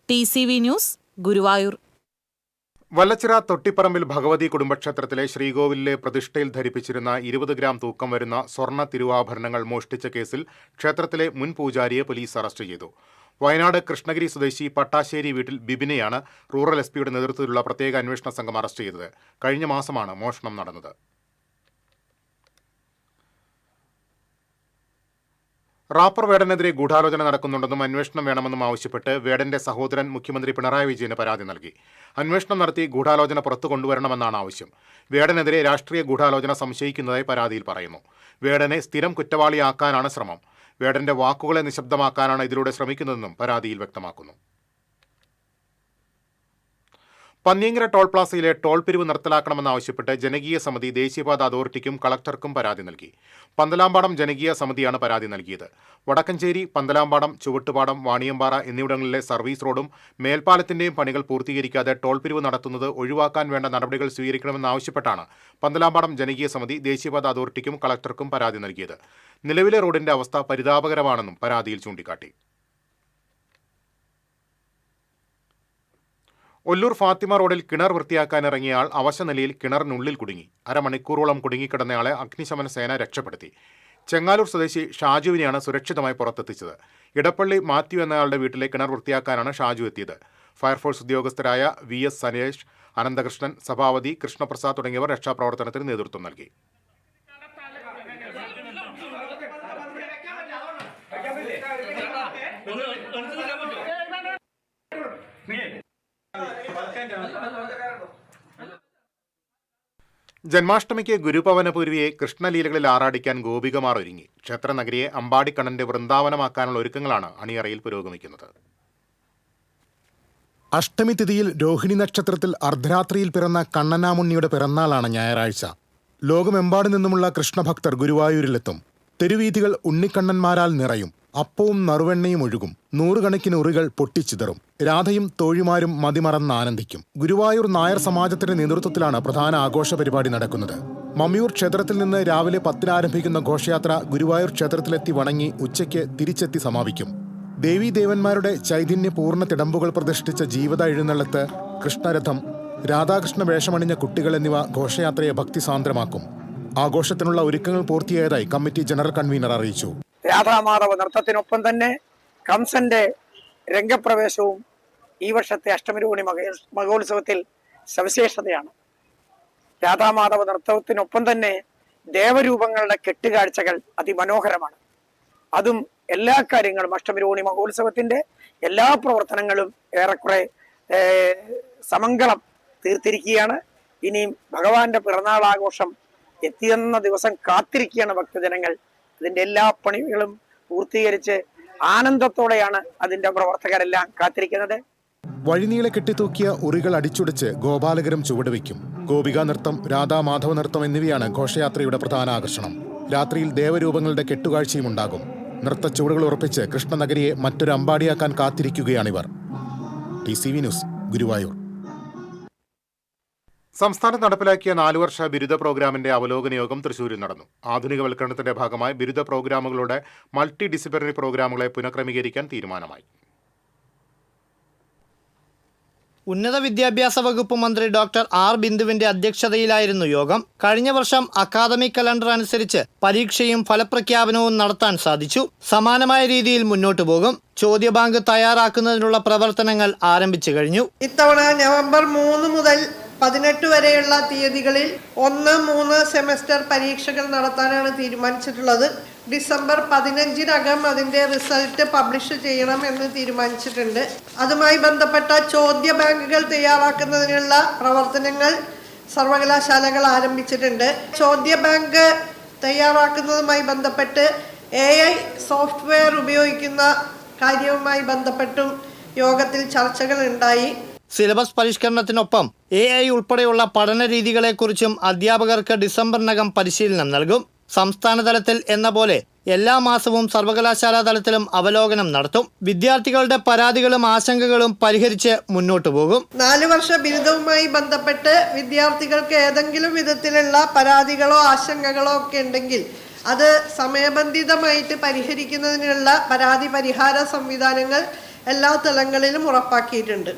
TCV news, Guruvayur. വല്ലച്ചിറ തൊട്ടിപ്പറമ്പിൽ ഭഗവതി കുടുംബക്ഷേത്രത്തിലെ ശ്രീകോവിലിലെ പ്രതിഷ്ഠയിൽ ധരിപ്പിച്ചിരുന്ന 20 ഗ്രാം തൂക്കം വരുന്ന സ്വർണ്ണ തിരുവാഭരണങ്ങൾ മോഷ്ടിച്ച കേസിൽ ക്ഷേത്രത്തിലെ മുൻ പൂജാരിയെ പോലീസ് അറസ്റ്റ് ചെയ്തു. വയനാട് കൃഷ്ണഗിരി സ്വദേശി പട്ടാശ്ശേരി വീട്ടിൽ ബിബിനെയാണ് റൂറൽ SP നേതൃത്വത്തിലുള്ള പ്രത്യേക അന്വേഷണ സംഘം അറസ്റ്റ് ചെയ്തത്. കഴിഞ്ഞ മാസമാണ് മോഷണം നടന്നത്. റാപ്പർ വേടനെതിരെ ഗൂഢാലോചന നടക്കുന്നുണ്ടെന്നും അന്വേഷണം വേണമെന്നും ആവശ്യപ്പെട്ട് വേടന്റെ സഹോദരൻ മുഖ്യമന്ത്രി പിണറായി വിജയന് പരാതി നൽകി. അന്വേഷണം നടത്തി ഗൂഢാലോചന പുറത്തു കൊണ്ടുവരണമെന്നാണ് ആവശ്യം. വേടനെതിരെ രാഷ്ട്രീയ ഗൂഢാലോചന സംശയിക്കുന്നതായി പരാതിയിൽ പറയുന്നു. വേടനെ സ്ഥിരം കുറ്റവാളിയാക്കാനാണ് ശ്രമം. വേടന്റെ വാക്കുകളെ നിശബ്ദമാക്കാനാണ് ഇതിലൂടെ ശ്രമിക്കുന്നതെന്നും പരാതിയിൽ വ്യക്തമാക്കുന്നു. പന്നിയങ്കര ടോൾ പ്ലാസയിലെ ടോൾ പിരിവ് നിർത്തലാക്കണമെന്നാവശ്യപ്പെട്ട് ജനകീയ സമിതി ദേശീയപാത അതോറിറ്റിക്കും കളക്ടർക്കും പരാതി നൽകി. പന്തലാമ്പാടം ജനകീയ സമിതിയാണ് പരാതി നൽകിയത്. വടക്കഞ്ചേരി, പന്തലാമ്പാടം, ചുവട്ടുപാടം, വാണിയമ്പാറ എന്നിവിടങ്ങളിലെ സർവീസ് റോഡും മേൽപ്പാലത്തിന്റെയും പണികൾ പൂർത്തീകരിക്കാതെ ടോൾ പിരിവ് നടത്തുന്നത് ഒഴിവാക്കാൻ വേണ്ട നടപടികൾ സ്വീകരിക്കണമെന്നാവശ്യപ്പെട്ടാണ് പന്തലാമ്പാടം ജനകീയ സമിതി ദേശീയപാത അതോറിറ്റിക്കും കളക്ടർക്കും പരാതി നൽകിയത്. നിലവിലെ റോഡിന്റെ അവസ്ഥ പരിതാപകരമാണെന്നും പരാതിയിൽ ചൂണ്ടിക്കാട്ടി. ഒല്ലൂർ ഫാത്തിമ റോഡിൽ കിണർ വൃത്തിയാക്കാനിറങ്ങിയ ആൾ അവശനിലയിൽ കിണറിനുള്ളിൽ കുടുങ്ങി. അരമണിക്കൂറോളം കുടുങ്ങിക്കിടന്നയാളെ അഗ്നിശമന സേന രക്ഷപ്പെടുത്തി. ചെങ്ങാലൂർ സ്വദേശി ഷാജുവിനെയാണ് സുരക്ഷിതമായി പുറത്തെത്തിച്ചത്. ഇടപ്പള്ളി മാത്യു എന്നയാളുടെ വീട്ടിലെ കിണർ വൃത്തിയാക്കാനാണ് ഷാജു എത്തിയത്. ഫയർഫോഴ്സ് ഉദ്യോഗസ്ഥരായ VS സനേഷ്, അനന്തകൃഷ്ണൻ, സഭാവതി, കൃഷ്ണപ്രസാദ് തുടങ്ങിയവർ രക്ഷാപ്രവർത്തനത്തിന് നേതൃത്വം നൽകി. ജന്മാഷ്ടമിക്ക് ഗുരുപവനപൂർവിയെ കൃഷ്ണലീലകളിൽ ആറാടിക്കാൻ ഗോപികമാർ ഒരുങ്ങി. ക്ഷേത്രനഗരിയെ അമ്പാടിക്കണ്ണന്റെ വൃന്ദാവനമാക്കാനുള്ള ഒരുക്കങ്ങളാണ് അണിയറയിൽ പുരോഗമിക്കുന്നത്. അഷ്ടമി തിഥിയിൽ രോഹിണി നക്ഷത്രത്തിൽ അർദ്ധരാത്രിയിൽ പിറന്ന കണ്ണനാമുണ്ണിയുടെ പിറന്നാളാണ് ഞായറാഴ്ച. ലോകമെമ്പാടു നിന്നുമുള്ള കൃഷ്ണഭക്തർ ഗുരുവായൂരിലെത്തും. തെരുവീഥികൾ ഉണ്ണിക്കണ്ണന്മാരാൽ നിറയും. അപ്പവും നറുവെണ്ണയും ഒഴുകും. നൂറുകണക്കിന് ഉറികൾ പൊട്ടിച്ചിതറും. രാധയും തോഴിമാരും മതിമറന്ന് ആനന്ദിക്കും. ഗുരുവായൂർ നായർ സമാജത്തിന്റെ നേതൃത്വത്തിലാണ് പ്രധാന ആഘോഷ പരിപാടി നടക്കുന്നത്. മമ്മിയൂർ ക്ഷേത്രത്തിൽ നിന്ന് രാവിലെ 10 ആരംഭിക്കുന്ന ഘോഷയാത്ര ഗുരുവായൂർ ക്ഷേത്രത്തിലെത്തി വണങ്ങി ഉച്ചയ്ക്ക് തിരിച്ചെത്തി സമാപിക്കും. ദേവീദേവന്മാരുടെ ചൈതന്യ പൂർണ്ണ തിടമ്പുകൾ പ്രതിഷ്ഠിച്ച ജീവിത എഴുന്നള്ളത്ത്, കൃഷ്ണരഥം, രാധാകൃഷ്ണ വേഷമണിഞ്ഞ കുട്ടികൾ എന്നിവ ഘോഷയാത്രയെ ഭക്തിസാന്ദ്രമാക്കും. ആഘോഷത്തിനുള്ള ഒരുക്കങ്ങൾ പൂർത്തിയായതായി കമ്മിറ്റി ജനറൽ കൺവീനർ അറിയിച്ചു. രാധാമാധവ നൃത്തത്തിനൊപ്പം തന്നെ കംസന്റെ രംഗപ്രവേശവും ഈ വർഷത്തെ അഷ്ടമിരോഹിണി മഹോത്സവത്തിൽ സവിശേഷതയാണ്. രാധാമാധവ നൃത്തത്തിനൊപ്പം തന്നെ ദേവരൂപങ്ങളുടെ കെട്ടുകാഴ്ചകൾ അതിമനോഹരമാണ്. അതും എല്ലാ കാര്യങ്ങളും അഷ്ടമിരോഹിണി മഹോത്സവത്തിന്റെ എല്ലാ പ്രവർത്തനങ്ങളും ഏറെക്കുറെ സമംഗളം തീർത്തിരിക്കുകയാണ്. ഇനിയും ഭഗവാന്റെ പിറന്നാൾ ആഘോഷം എത്തിയെന്ന ദിവസം കാത്തിരിക്കുകയാണ് ഭക്തജനങ്ങൾ. അതിന്റെ എല്ലാ പണികളും പൂർത്തീകരിച്ച് ആനന്ദത്തോടെയാണ് അതിന്റെ പ്രവർത്തകരെല്ലാം കാത്തിരിക്കുന്നത്. വഴിനീളെ കെട്ടിത്തൂക്കിയ ഉറികൾ അടിച്ചുടച്ച് ഗോപാലകരും ചുവടുവയ്ക്കും. ഗോപികാ നൃത്തം, രാധാമാധവ നൃത്തം എന്നിവയാണ് ഘോഷയാത്രയുടെ പ്രധാന ആകർഷണം. രാത്രിയിൽ ദേവരൂപങ്ങളുടെ കെട്ടുകാഴ്ചയും ഉണ്ടാകും. നൃത്തച്ചുവടുകൾ ഉറപ്പിച്ച് കൃഷ്ണനഗരിയെ മറ്റൊരു അമ്പാടിയാക്കാൻ കാത്തിരിക്കുകയാണിവർ. TCV news, Guruvayur. സംസ്ഥാനത്ത് നടപ്പിലാക്കിയ 4 വർഷ ബിരുദ പ്രോഗ്രാമിന്റെ അവലോകന യോഗം തൃശൂരിൽ നടന്നു. ആധുനികവൽക്കരണത്തിന്റെ ഭാഗമായി ബിരുദ പ്രോഗ്രാമുകളുടെ മൾട്ടി ഡിസിപ്ലിനറി പ്രോഗ്രാമുകളെ പുനഃക്രമീകരിക്കാൻ തീരുമാനമായി. ഉന്നത വിദ്യാഭ്യാസ വകുപ്പ് മന്ത്രി ഡോക്ടർ ആർ ബിന്ദുവിന്റെ അധ്യക്ഷതയിലായിരുന്നു യോഗം. കഴിഞ്ഞ വർഷം അക്കാദമിക് കലണ്ടർ അനുസരിച്ച് പരീക്ഷയും ഫലപ്രഖ്യാപനവും നടത്താൻ സാധിച്ചു. സമാനമായ രീതിയിൽ മുന്നോട്ടു പോകും. ചോദ്യബാങ്ക് തയ്യാറാക്കുന്നതിനുള്ള പ്രവർത്തനങ്ങൾ ആരംഭിച്ചു കഴിഞ്ഞു. ഇത്തവണ നവംബർ 3 മുതൽ 18 വരെയുള്ള തീയതികളിൽ 1-3 സെമസ്റ്റർ പരീക്ഷകൾ നടത്താനാണ് തീരുമാനിച്ചിട്ടുള്ളത്. ഡിസംബർ 15-നകം അതിൻ്റെ റിസൾട്ട് പബ്ലിഷ് ചെയ്യണം എന്ന് തീരുമാനിച്ചിട്ടുണ്ട്. അതുമായി ബന്ധപ്പെട്ട ചോദ്യ ബാങ്കുകൾ തയ്യാറാക്കുന്നതിനുള്ള പ്രവർത്തനങ്ങൾ സർവകലാശാലകൾ ആരംഭിച്ചിട്ടുണ്ട്. ചോദ്യ ബാങ്ക് തയ്യാറാക്കുന്നതുമായി ബന്ധപ്പെട്ട് AI സോഫ്റ്റ്വെയർ ഉപയോഗിക്കുന്ന കാര്യവുമായി ബന്ധപ്പെട്ടും യോഗത്തിൽ ചർച്ചകൾ ഉണ്ടായി. സിലബസ് പരിഷ്കരണത്തിനൊപ്പം AI ഉൾപ്പെടെയുള്ള പഠന രീതികളെക്കുറിച്ചും അധ്യാപകർക്ക് ഡിസംബറിനകം പരിശീലനം നൽകും. സംസ്ഥാന തലത്തിൽ എന്ന പോലെ എല്ലാ മാസവും സർവകലാശാലാ തലത്തിലും അവലോകനം നടത്തും. വിദ്യാർത്ഥികളുടെ പരാതികളും ആശങ്കകളും പരിഹരിച്ച് മുന്നോട്ടു പോകും. 4 വർഷ ബിരുദവുമായി ബന്ധപ്പെട്ട് വിദ്യാർത്ഥികൾക്ക് ഏതെങ്കിലും വിധത്തിലുള്ള പരാതികളോ ആശങ്കകളോ ഒക്കെ ഉണ്ടെങ്കിൽ അത് സമയബന്ധിതമായിട്ട് പരിഹരിക്കുന്നതിനുള്ള പരാതി പരിഹാര സംവിധാനങ്ങൾ എല്ലാ തലങ്ങളിലും ഉറപ്പാക്കിയിട്ടുണ്ട്.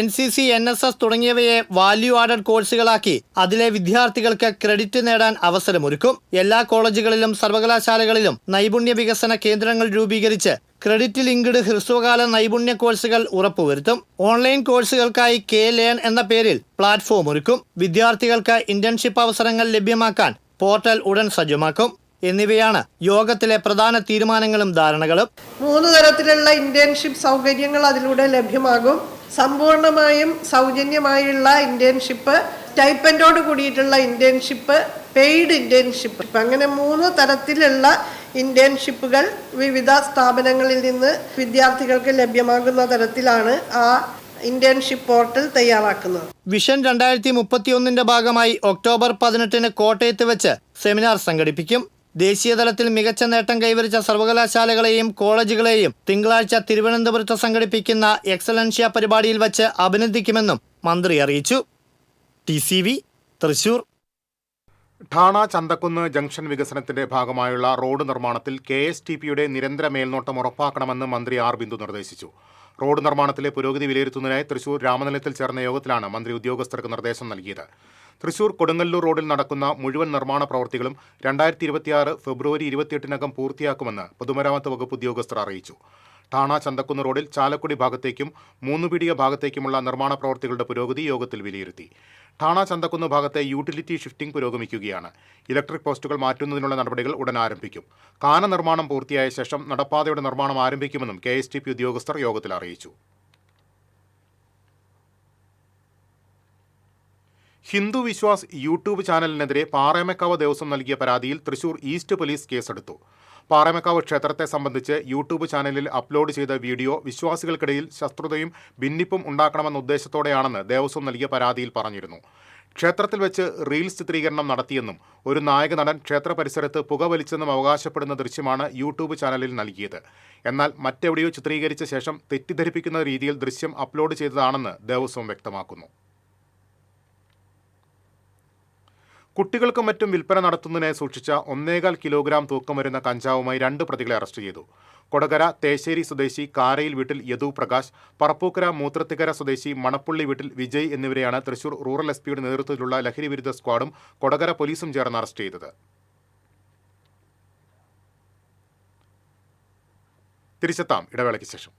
NCC, NSS തുടങ്ങിയവയെ വാല്യൂ ആഡഡ് കോഴ്സുകളാക്കി അതിലെ വിദ്യാർത്ഥികൾക്ക് ക്രെഡിറ്റ് നേടാൻ അവസരമൊരുക്കും. എല്ലാ കോളേജുകളിലും സർവകലാശാലകളിലും നൈപുണ്യ വികസന കേന്ദ്രങ്ങൾ രൂപീകരിച്ച് ക്രെഡിറ്റ് ലിങ്ക്ഡ് ഹ്രസ്വകാല നൈപുണ്യ കോഴ്സുകൾ ഉറപ്പുവരുത്തും. ഓൺലൈൻ കോഴ്സുകൾക്കായി K-Learn എന്ന പേരിൽ പ്ലാറ്റ്ഫോം ഒരുക്കും. വിദ്യാർത്ഥികൾക്ക് ഇന്റേൺഷിപ്പ് അവസരങ്ങൾ ലഭ്യമാക്കാൻ പോർട്ടൽ ഉടൻ സജ്ജമാക്കും. എന്നിവയാണ് യോഗത്തിലെ പ്രധാന തീരുമാനങ്ങളും ധാരണകളും. 3 തരത്തിലുള്ള ഇന്റേൺഷിപ്പ് സൗകര്യങ്ങൾ അതിലൂടെ ലഭ്യമാകും. സമ്പൂർണമായും സൗജന്യമായുള്ള ഇന്റേൺഷിപ്പ്, സ്റ്റൈപ്പൻഡോട് കൂടിയിട്ടുള്ള ഇന്റേൺഷിപ്പ്, പെയ്ഡ് ഇന്റേൺഷിപ്പ്, അങ്ങനെ 3 തരത്തിലുള്ള ഇന്റേൺഷിപ്പുകൾ വിവിധ സ്ഥാപനങ്ങളിൽ നിന്ന് വിദ്യാർത്ഥികൾക്ക് ലഭ്യമാകുന്ന തരത്തിലാണ് ആ ഇന്റേൺഷിപ്പ് പോർട്ടൽ തയ്യാറാക്കുന്നത്. വിഷൻ 2031 ഭാഗമായി ഒക്ടോബർ 18 കോട്ടയത്ത് വെച്ച് സെമിനാർ സംഘടിപ്പിക്കും. ദേശീയതലത്തിൽ മികച്ച നേട്ടം കൈവരിച്ച സർവകലാശാലകളെയും കോളേജുകളെയും തിങ്കളാഴ്ച തിരുവനന്തപുരത്ത് സംഘടിപ്പിക്കുന്ന എക്സലൻഷ്യ പരിപാടിയിൽ വച്ച് അഭിനന്ദിക്കുമെന്നും മന്ത്രി അറിയിച്ചു. TCV, തൃശൂർ. ഠാണ ചന്തക്കുന്ന് ജംഗ്ഷൻ വികസനത്തിന്റെ ഭാഗമായുള്ള റോഡ് നിർമ്മാണത്തിൽ KSTPയുടെ നിരന്തര മേൽനോട്ടം ഉറപ്പാക്കണമെന്ന് മന്ത്രി ആർ ബിന്ദു നിർദ്ദേശിച്ചു. റോഡ് നിർമ്മാണത്തിലെ പുരോഗതി വിലയിരുത്തുന്നതിനായി തൃശൂർ രാമനിലയത്തിൽ ചേർന്ന യോഗത്തിലാണ് മന്ത്രി ഉദ്യോഗസ്ഥർക്ക് നിർദ്ദേശം നൽകിയത്. തൃശൂർ കൊടുങ്ങല്ലൂർ റോഡിൽ നടക്കുന്ന മുഴുവൻ നിർമ്മാണ പ്രവൃത്തികളും 2026 ഫെബ്രുവരി 28-നകം പൂർത്തിയാക്കുമെന്ന് പൊതുമരാമത്ത് വകുപ്പ് ഉദ്യോഗസ്ഥർ അറിയിച്ചു. ഠാണ ചന്തക്കുന്ന് റോഡിൽ ചാലക്കുടി ഭാഗത്തേക്കും മൂന്നുപീടിക ഭാഗത്തേക്കുമുള്ള നിർമ്മാണ പ്രവൃത്തികളുടെ പുരോഗതി യോഗത്തിൽ വിലയിരുത്തി. ഠാണ ചന്തക്കുന്ന് ഭാഗത്തെ യൂട്ടിലിറ്റി ഷിഫ്റ്റിംഗ് പുരോഗമിക്കുകയാണ്. ഇലക്ട്രിക് പോസ്റ്റുകൾ മാറ്റുന്നതിനുള്ള നടപടികൾ ഉടൻ ആരംഭിക്കും. കാന നിർമ്മാണം പൂർത്തിയായ ശേഷം നടപ്പാതയുടെ നിർമ്മാണം ആരംഭിക്കുമെന്നും KSTP ഉദ്യോഗസ്ഥർ യോഗത്തിൽ അറിയിച്ചു. ഹിന്ദു വിശ്വാസ് യൂട്യൂബ് ചാനലിനെതിരെ പാറേമക്കാവ് ദേവസ്വം നൽകിയ പരാതിയിൽ തൃശൂർ ഈസ്റ്റ് പോലീസ് കേസെടുത്തു. പാറേമക്കാവ് ക്ഷേത്രത്തെ സംബന്ധിച്ച് യൂട്യൂബ് ചാനലിൽ അപ്ലോഡ് ചെയ്ത വീഡിയോ വിശ്വാസികൾക്കിടയിൽ ശത്രുതയും ഭിന്നിപ്പും ഉണ്ടാക്കണമെന്ന ഉദ്ദേശത്തോടെയാണെന്ന് ദേവസ്വം നൽകിയ പരാതിയിൽ പറഞ്ഞിരുന്നു. ക്ഷേത്രത്തിൽ വെച്ച് റീൽസ് ചിത്രീകരണം നടത്തിയെന്നും ഒരു നായക നടൻ ക്ഷേത്ര പരിസരത്ത് പുകവലിച്ചെന്നും അവകാശപ്പെടുന്ന ദൃശ്യമാണ് യൂട്യൂബ് ചാനലിൽ നൽകിയത്. എന്നാൽ മറ്റെവിടെയോ ചിത്രീകരിച്ച ശേഷം തെറ്റിദ്ധരിപ്പിക്കുന്ന രീതിയിൽ ദൃശ്യം അപ്ലോഡ് ചെയ്തതാണെന്ന് ദേവസ്വം വ്യക്തമാക്കുന്നു. കുട്ടികൾക്കും മറ്റും വിൽപ്പന നടത്തുന്നതിനെ സൂക്ഷിച്ച 1.25 കിലോഗ്രാം തൂക്കം വരുന്ന കഞ്ചാവുമായി 2 പ്രതികളെ അറസ്റ്റ് ചെയ്തു. കൊടകര തേശ്ശേരി സ്വദേശി കാരയിൽ വീട്ടിൽ യദു പ്രകാശ്, പറപ്പൂക്കര മൂത്രത്തിക്കര സ്വദേശി മണപ്പുള്ളി വീട്ടിൽ വിജയ് എന്നിവരെയാണ് തൃശൂർ റൂറൽ SP-യുടെ നേതൃത്വത്തിലുള്ള ലഹരി വിരുദ്ധ സ്ക്വാഡും കൊടകര പോലീസും ചേർന്ന് അറസ്റ്റ് ചെയ്തത്. തിരിച്ചെത്താം ഇടവേളയ്ക്ക് ശേഷം.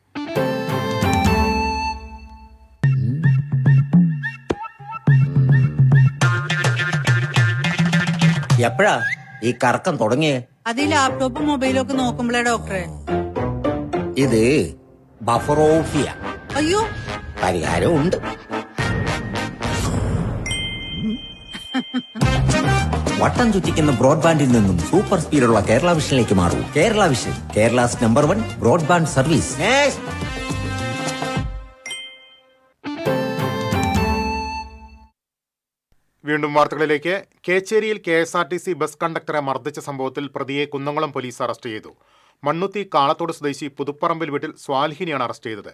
എപ്പോഴാ ഈ കറക്കം തുടങ്ങിയേ? അത് ഈ ലാപ്ടോപ്പും മൊബൈലും ഒക്കെ നോക്കുമ്പോഴേ ഡോക്ടറെ. ഇത് ബഫറോഫിയ. അയ്യോ, പരിഹാരം ഉണ്ട്. വട്ടം ചുറ്റിക്കുന്ന ബ്രോഡ്ബാൻഡിൽ നിന്നും സൂപ്പർ സ്പീഡുള്ള കേരള വിഷനിലേക്ക് മാറൂ. Kerala vision, Kerala's number 1 broadband service. വീണ്ടും വാർത്തകളിലേക്ക്. കേച്ചേരിയിൽ KSRTC ബസ് കണ്ടക്ടറെ മർദ്ദിച്ച സംഭവത്തിൽ പ്രതിയെ കുന്നംകുളം പോലീസ് അറസ്റ്റ് ചെയ്തു. മണ്ണുത്തി കാളത്തോട് സ്വദേശി പുതുപ്പറമ്പിൽ വീട്ടിൽ സ്വാലിഹിനെയാണ് അറസ്റ്റ് ചെയ്തത്.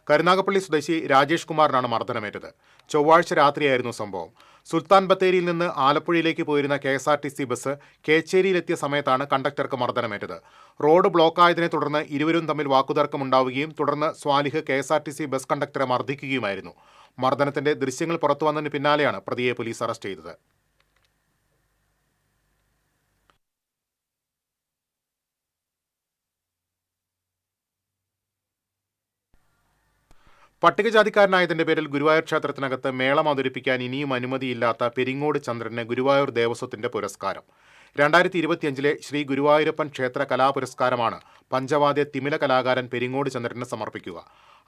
കരുനാഗപ്പള്ളി സ്വദേശി രാജേഷ് കുമാറിനാണ് മർദ്ദനമേറ്റത്. ചൊവ്വാഴ്ച രാത്രിയായിരുന്നു സംഭവം. സുൽത്താൻ ബത്തേരിയിൽ നിന്ന് ആലപ്പുഴയിലേക്ക് പോയിരുന്ന KSRTC ബസ് കേച്ചേരിയിലെത്തിയ സമയത്താണ് കണ്ടക്ടർക്ക് മർദ്ദനമേറ്റത്. റോഡ് ബ്ലോക്കായതിനെ തുടർന്ന് ഇരുവരും തമ്മിൽ വാക്കുതർക്കമുണ്ടാവുകയും തുടർന്ന് സ്വാലിഹ് KSRTC ബസ് കണ്ടക്ടറെ മർദ്ദിക്കുകയുമായിരുന്നു. മർദ്ദനത്തിന്റെ ദൃശ്യങ്ങൾ പുറത്തുവന്നതിന് പിന്നാലെയാണ് പ്രതിയെ പോലീസ് അറസ്റ്റ് ചെയ്തത്. പട്ടികജാതിക്കാരനായതിന്റെ പേരിൽ ഗുരുവായൂർ ക്ഷേത്രത്തിനകത്ത് മേളം അവതരിപ്പിക്കാൻ ഇനിയും അനുമതിയില്ലാത്ത പെരിങ്ങോട് ചന്ദ്രന് ഗുരുവായൂർ ദേവസ്വത്തിന്റെ പുരസ്കാരം. 2025 ശ്രീ ഗുരുവായൂരപ്പൻ ക്ഷേത്ര കലാപുരസ്കാരമാണ് പഞ്ചവാദ്യ തിമില കലാകാരൻ പെരിങ്ങോട് ചന്ദ്രന് സമർപ്പിക്കുക.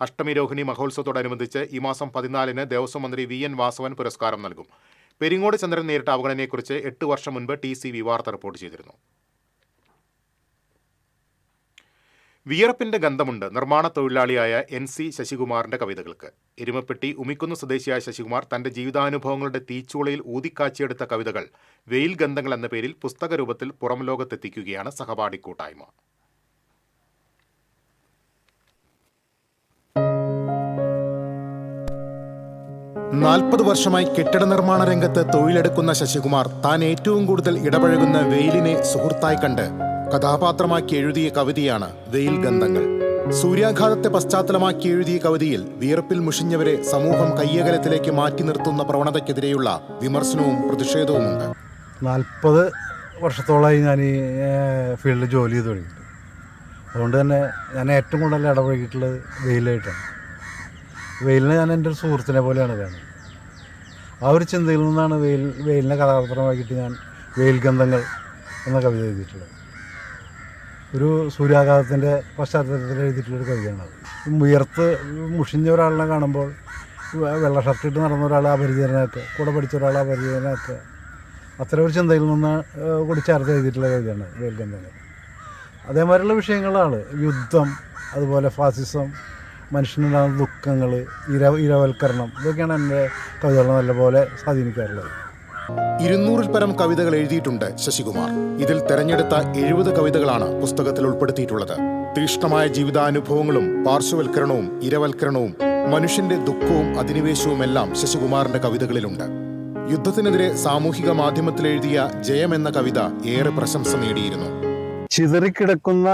അഷ്ടമിരോഹിണി മഹോത്സവത്തോടനുബന്ധിച്ച് ഈ മാസം 14-ന് ദേവസ്വം മന്ത്രി VN വാസവൻ പുരസ്കാരം നൽകും. പെരിങ്ങോട് ചന്ദ്രൻ നേരിട്ട അവഗണനയെക്കുറിച്ച് 8 വർഷം മുൻപ് TCV വാർത്ത റിപ്പോർട്ട് ചെയ്തിരുന്നു. വിയർപ്പിന്റെ ഗന്ധമുണ്ട് നിർമ്മാണ തൊഴിലാളിയായ NC ശശികുമാറിന്റെ കവിതകൾക്ക്. എരുമപ്പെട്ടി ഉമിക്കുന്ന് സ്വദേശിയായ ശശികുമാർ തന്റെ ജീവിതാനുഭവങ്ങളുടെ തീച്ചൂളയിൽ ഊതിക്കാച്ചിയെടുത്ത കവിതകൾ വെയിൽ ഗന്ധങ്ങൾ എന്ന പേരിൽ പുസ്തക രൂപത്തിൽ പുറം ലോകത്തെത്തിക്കുകയാണ് സഹപാഠി കൂട്ടായ്മ. നാൽപ്പത് വർഷമായി കെട്ടിട നിർമ്മാണ രംഗത്ത് തൊഴിലെടുക്കുന്ന ശശികുമാർ താൻ ഏറ്റവും കൂടുതൽ ഇടപഴകുന്ന വെയിലിനെ സുഹൃത്തായി കണ്ട് കഥാപാത്രമാക്കി എഴുതിയ കവിതയാണ് വെയിൽ ഗന്ധങ്ങൾ. സൂര്യാഘാതത്തെ പശ്ചാത്തലമാക്കി എഴുതിയ കവിതയിൽ വിയർപ്പിൽ മുഷിഞ്ഞവരെ സമൂഹം കയ്യകലത്തിലേക്ക് മാറ്റി നിർത്തുന്ന പ്രവണതയ്ക്കെതിരെയുള്ള വിമർശനവും പ്രതിഷേധവുമുണ്ട്. 40 വർഷത്തോളമായി ഞാൻ ഈ ഫീൽഡിൽ ജോലി ചെയ്ത് തുടങ്ങിയിട്ട്. അതുകൊണ്ട് തന്നെ ഞാൻ ഏറ്റവും കൂടുതൽ ഇടപഴകിയിട്ടുള്ളത് വെയിലായിട്ടാണ്. വെയിലിനെ ഞാൻ എൻ്റെ ഒരു സുഹൃത്തിനെ പോലെയാണ് കാണുന്നത്. ആ ഒരു ചിന്തയിൽ നിന്നാണ് വെയിലിനെ കഥാപാത്രമാക്കിയിട്ട് ഞാൻ വെയിൽ ഗന്ധങ്ങൾ എന്ന കവിത എഴുതിയിട്ടുള്ളത്. ഒരു സൂര്യാഘാതത്തിൻ്റെ പശ്ചാത്തലത്തിൽ എഴുതിയിട്ടുള്ളൊരു കവിതയാണത്. വിയർത്ത് മുഷിഞ്ഞ ഒരാളിനെ കാണുമ്പോൾ വെള്ള ഷർട്ടിട്ട് നടന്ന ഒരാളെ അപരിചിതനാക്കുക, കൂടെ പഠിച്ച ഒരാളെ അപരിചിതനാക്കുക, അത്തരം ഒരു ചിന്തയിൽ നിന്ന് കൂടി ചേർത്ത് എഴുതിയിട്ടുള്ള കവിതയാണ് വെയിൽ ഗന്ധങ്ങൾ. അതേമാതിരിയുള്ള വിഷയങ്ങളാണ് യുദ്ധം, അതുപോലെ ഫാസിസം, മനുഷ്യനുണ്ടാകുന്ന ദുഃഖങ്ങൾ, ഇരവൽക്കരണം, ഇതൊക്കെയാണ് എൻ്റെ കവിതകളെ നല്ലപോലെ സ്വാധീനിക്കാറുള്ളത്. 200-ൽ പരം കവിതകൾ എഴുതിയിട്ടുണ്ട് ശശികുമാർ. ഇതിൽ തെരഞ്ഞെടുത്ത 70 കവിതകളാണ് പുസ്തകത്തിൽ ഉൾപ്പെടുത്തിയിട്ടുള്ളത്. തീക്ഷ്ണമായ ജീവിതാനുഭവങ്ങളും പാർശ്വവൽക്കരണവും ഇരവൽക്കരണവും മനുഷ്യന്റെ ദുഃഖവും അധിനിവേശവുമെല്ലാം ശശികുമാറിന്റെ കവിതകളിലുണ്ട്. യുദ്ധത്തിനെതിരെ സാമൂഹിക മാധ്യമത്തിൽ എഴുതിയ ജയം എന്ന കവിത ഏറെ പ്രശംസ നേടിയിരുന്നു. ചിതറിക്കിടക്കുന്ന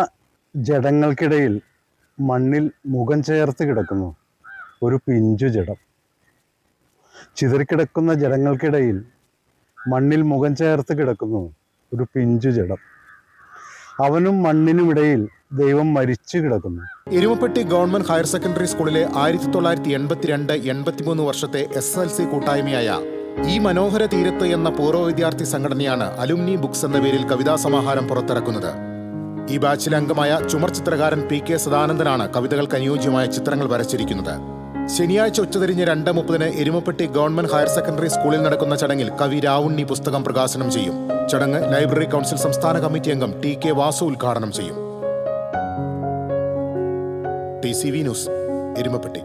ജഡങ്ങൾക്കിടയിൽ മണ്ണിൽ മുഖം ചേർത്ത് കിടക്കുന്നു ഒരു പിഞ്ചു ജഡം. ചിതറിക്കിടക്കുന്ന ജഡങ്ങൾക്കിടയിൽ മണ്ണിൽ മുഖം ചേർത്ത് കിടക്കുന്നു ഒരു പിഞ്ചു ജഡം. അവനും മണ്ണിനുമിടയിൽ ദൈവം മരിച്ചു കിടക്കുന്നു. എരുമപ്പെട്ടി ഗവൺമെന്റ് ഹയർ സെക്കൻഡറി സ്കൂളിലെ 1982-83 വർഷത്തെ SSLC കൂട്ടായ്മയായ ഈ മനോഹര തീരത്ത് എന്ന പൂർവ്വ വിദ്യാർത്ഥി സംഘടനയാണ് അലുമിനി ബുക്സ് എന്ന പേരിൽ കവിതാ സമാഹാരം പുറത്തിറക്കുന്നത്. ഈ ബാച്ചിലെ അംഗമായ ചുമർ ചിത്രകാരൻ PK സദാനന്ദനാണ് കവിതകൾക്ക് അനുയോജ്യമായ ചിത്രങ്ങൾ വരച്ചിരിക്കുന്നത്. ശനിയാഴ്ച ഉച്ചതിരിഞ്ഞ് 2:30 എരുമപ്പെട്ടി ഗവൺമെന്റ് ഹയർ സെക്കൻഡറി സ്കൂളിൽ നടക്കുന്ന ചടങ്ങിൽ കവി രാവുണ്ണി പുസ്തകം പ്രകാശനം ചെയ്യും. ചടങ്ങ് ലൈബ്രറി കൗൺസിൽ സംസ്ഥാന കമ്മിറ്റി അംഗം TK വാസു ഉദ്ഘാടനം ചെയ്യും. TCV news, Erumapetty.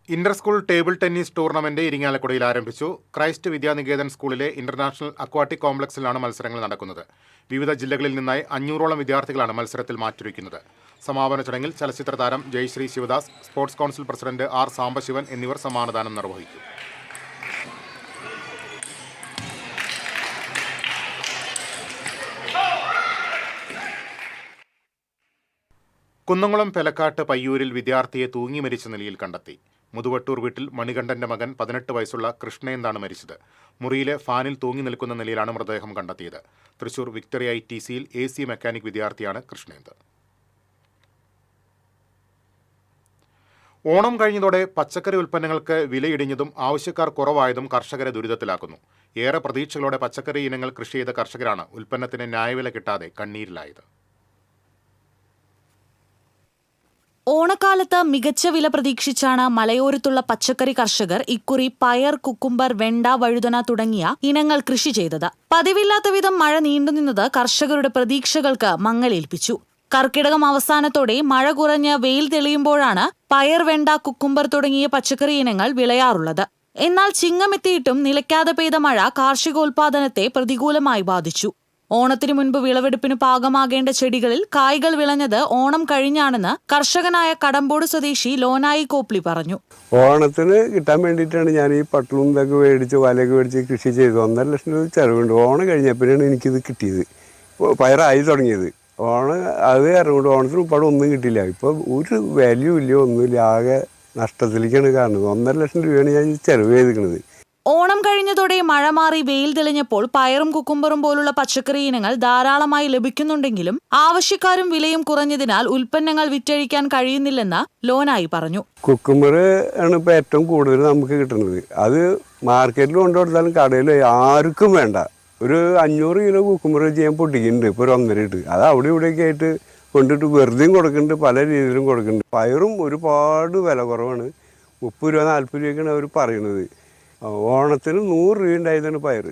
Inter school table tennis tournament ഇരിങ്ങാലക്കുടയിൽ ആരംഭിച്ചു. ക്രൈസ്റ്റ് വിദ്യാനികേതൻ സ്കൂളിലെ ഇന്റർനാഷണൽ അക്വാട്ടിക് കോംപ്ലക്സിലാണ് മത്സരങ്ങൾ നടക്കുന്നത്. വിവിധ ജില്ലകളിൽ നിന്നായി 500ഓളം വിദ്യാർത്ഥികളാണ് മത്സരത്തിൽ മാറ്റുരയ്ക്കുന്നത്. സമാപന ചടങ്ങിൽ ചലച്ചിത്ര താരം Jayashree Sivadas, sports council president R Sambasivan എന്നിവർ സമ്മാനദാനം നിർവഹിക്കും. കുന്നംകുളം പെലക്കാട്ട് പയ്യൂരിൽ വിദ്യാർത്ഥിയെ തൂങ്ങി മരിച്ച നിലയിൽ കണ്ടെത്തി. മുതുവട്ടൂർ വീട്ടിൽ മണികണ്ഠന്റെ മകൻ 18 വയസ്സുള്ള കൃഷ്ണേന്താണ് മരിച്ചത്. മുറിയിലെ ഫാനിൽ തൂങ്ങി നിൽക്കുന്ന നിലയിലാണ് മൃതദേഹം കണ്ടെത്തിയത്. തൃശൂർ വിക്ടോറിയ ITCയിൽ AC മെക്കാനിക് വിദ്യാർത്ഥിയാണ് കൃഷ്ണേന്ത്. ഓണം കഴിഞ്ഞതോടെ പച്ചക്കറി ഉൽപ്പന്നങ്ങൾക്ക് വിലയിടിഞ്ഞതും ആവശ്യക്കാർ കുറവായതും കർഷകരെ ദുരിതത്തിലാക്കുന്നു. ഏറെ പ്രതീക്ഷകളോടെ പച്ചക്കറി ഇനങ്ങൾ കൃഷി ചെയ്ത കർഷകരാണ് ഉൽപ്പന്നത്തിന് ന്യായവില കിട്ടാതെ കണ്ണീരിലായത്. ഓണക്കാലത്ത് മികച്ച വില പ്രതീക്ഷിച്ചാണ് മലയോരത്തുള്ള പച്ചക്കറി കർഷകർ ഇക്കുറി പയർ, കുക്കുംബർ, വെണ്ട, വഴുതന തുടങ്ങിയ ഇനങ്ങൾ കൃഷി ചെയ്തത്. പതിവില്ലാത്ത വിധം മഴ നീണ്ടുനിന്നത് കർഷകരുടെ പ്രതീക്ഷകൾക്ക് മങ്ങലേൽപ്പിച്ചു. കർക്കിടകം അവസാനത്തോടെ മഴ കുറഞ്ഞ് വെയിൽ തെളിയുമ്പോഴാണ് പയർ, വെണ്ട, കുക്കുംബർ തുടങ്ങിയ പച്ചക്കറി ഇനങ്ങൾ വിളയാറുള്ളത്. എന്നാൽ ചിങ്ങമെത്തിയിട്ടും നിലയ്ക്കാതെ പെയ്ത മഴ കാർഷികോൽപാദനത്തെ പ്രതികൂലമായി ബാധിച്ചു. ഓണത്തിനു മുൻപ് വിളവെടുപ്പിന് പാകമാകേണ്ട ചെടികളിൽ കായ്കൾ വിളഞ്ഞത് ഓണം കഴിഞ്ഞാണെന്ന് കർഷകനായ കടമ്പോട് സ്വദേശി ലോനായി കോപ്ലി പറഞ്ഞു. ഓണത്തിന് കിട്ടാൻ വേണ്ടിയിട്ടാണ് ഞാൻ ഈ പട്ടലും ഇതൊക്കെ മേടിച്ച് വലയൊക്കെ മേടിച്ച് കൃഷി ചെയ്തു. 1.5 ലക്ഷം രൂപ ചിലവുണ്ട്. ഓണം കഴിഞ്ഞപ്പോഴാണ് എനിക്കിത് കിട്ടിയത്, പയറായി തുടങ്ങിയത്. ഓണം അത് കാരണം കൊണ്ട് ഓണത്തിന് ഉൾപ്പെടെ ഒന്നും കിട്ടിയില്ല. ഇപ്പോൾ ഒരു വാല്യൂ ഇല്ല, ഒന്നുമില്ല, ആകെ നഷ്ടത്തിലേക്കാണ് കാണുന്നത്. 1.5 ലക്ഷം രൂപയാണ് ഞാൻ ചിലവ് ചെയ്തിരിക്കുന്നത്. ഓണം കഴിഞ്ഞതോടെ മഴ മാറി വെയിൽ തെളിഞ്ഞപ്പോൾ പയറും കുക്കുംബറും പോലുള്ള പച്ചക്കറി ഇനങ്ങൾ ധാരാളമായി ലഭിക്കുന്നുണ്ടെങ്കിലും ആവശ്യക്കാരും വിലയും കുറഞ്ഞതിനാൽ ഉൽപ്പന്നങ്ങൾ വിറ്റഴിക്കാൻ കഴിയുന്നില്ലെന്ന് ലോനായി പറഞ്ഞു. കുക്കുംബർ ആണ് ഇപ്പോൾ ഏറ്റവും കൂടുതൽ നമുക്ക് കിട്ടുന്നത്. അത് മാർക്കറ്റിൽ കൊണ്ടുകൊടുത്താലും കടയിൽ ആർക്കും വേണ്ട. ഒരു 500 കിലോ കുക്കുംബർ ചെയ്യാൻ പൊട്ടിക്കുന്നുണ്ട് ഇപ്പോൾ ഒരു 1.5 ഇട്ട്. അത് അവിടെ ഇവിടെയൊക്കെ ആയിട്ട് കൊണ്ടിട്ട് വെറുതെയും കൊടുക്കുന്നുണ്ട്, പല രീതിയിലും കൊടുക്കുന്നുണ്ട്. പയറും ഒരുപാട് വില കുറവാണ്. 30 രൂപ 40 രൂപയ്ക്കാണ് അവർ പറയുന്നത്. ഓണത്തിന് 100 രൂപ ഉണ്ടായതാണ് പയർ.